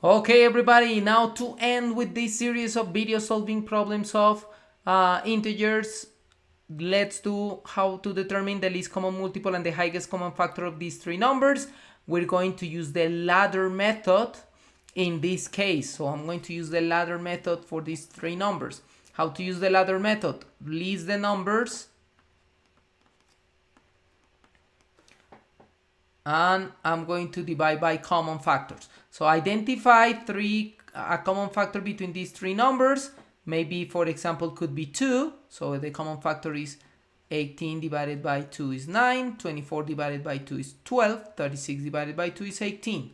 Okay, everybody, now to end with this series of video solving problems of integers, let's do how to determine the least common multiple and the highest common factor of these three numbers. We're going to use the ladder method in this case. So I'm going to use the ladder method for these three numbers. How to use the ladder method? List the numbers and I'm going to divide by common factors. So identify a common factor between these three numbers. Maybe, for example, could be 2. So the common factor is 18 divided by 2 is 9, 24 divided by 2 is 12, 36 divided by 2 is 18.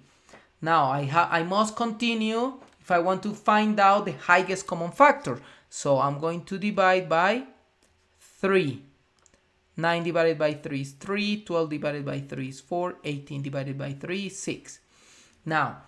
Now I must continue if I want to find out the highest common factor. So I'm going to divide by 3. 9 divided by 3 is 3, 12 divided by 3 is 4, 18 divided by 3 is 6. Now,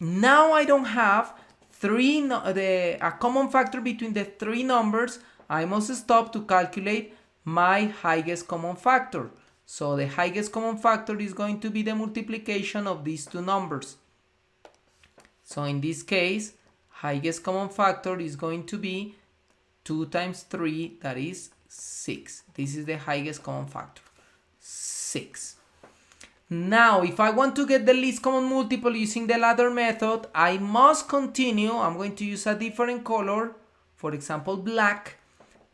now I don't have a common factor between the three numbers, I must stop to calculate my highest common factor. So the highest common factor is going to be the multiplication of these two numbers. So in this case, highest common factor is going to be 2 times 3, that is 6. This is the highest common factor, 6. Now, if I want to get the least common multiple using the ladder method, I must continue. I'm going to use a different color, for example, black,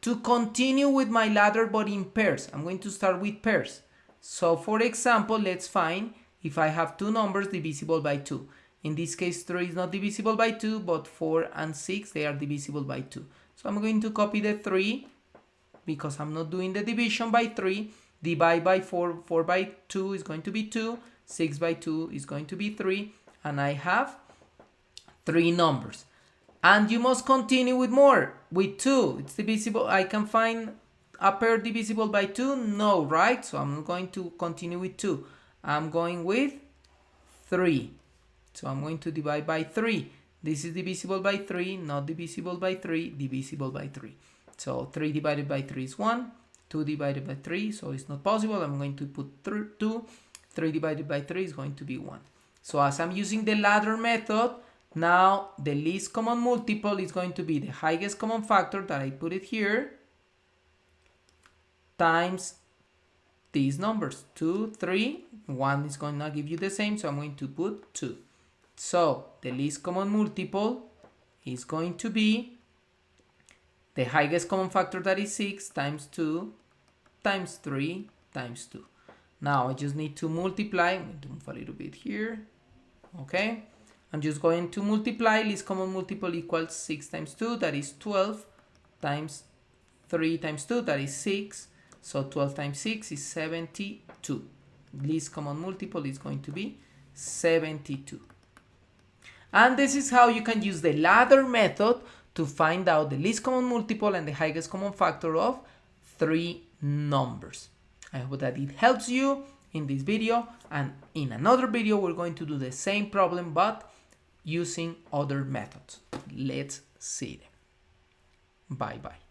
to continue with my ladder but in pairs. I'm going to start with pairs. So, for example, let's find if I have two numbers divisible by 2. In this case, 3 is not divisible by 2, but 4 and 6, they are divisible by 2. So I'm going to copy the 3 because I'm not doing the division by 3. Divide by 4. 4 by 2 is going to be 2. 6 by 2 is going to be 3. And I have 3 numbers. And you must continue with more. With 2, it's divisible. I can find a pair divisible by 2? No, right? So I'm not going to continue with 2. I'm going with 3. So I'm going to divide by 3. This is divisible by 3, not divisible by 3, divisible by 3. So 3 divided by 3 is 1, 2 divided by 3, so it's not possible. I'm going to put 2, 3 divided by 3 is going to be 1. So as I'm using the ladder method, now the least common multiple is going to be the highest common factor that I put it here, times these numbers, 2, 3, 1 is going to give you the same, so I'm going to put 2. So the least common multiple is going to be the highest common factor, that is 6, times 2 times 3 times 2. Now I just need to multiply. I'm going to move a little bit here. Okay. I'm just going to multiply. Least common multiple equals 6 times 2, that is 12, times 3 times 2, that is 6. So 12 times 6 is 72. Least common multiple is going to be 72. And this is how you can use the ladder method to find out the least common multiple and the highest common factor of three numbers. I hope that it helps you in this video, and in another video we're going to do the same problem but using other methods. Let's see them. Bye bye.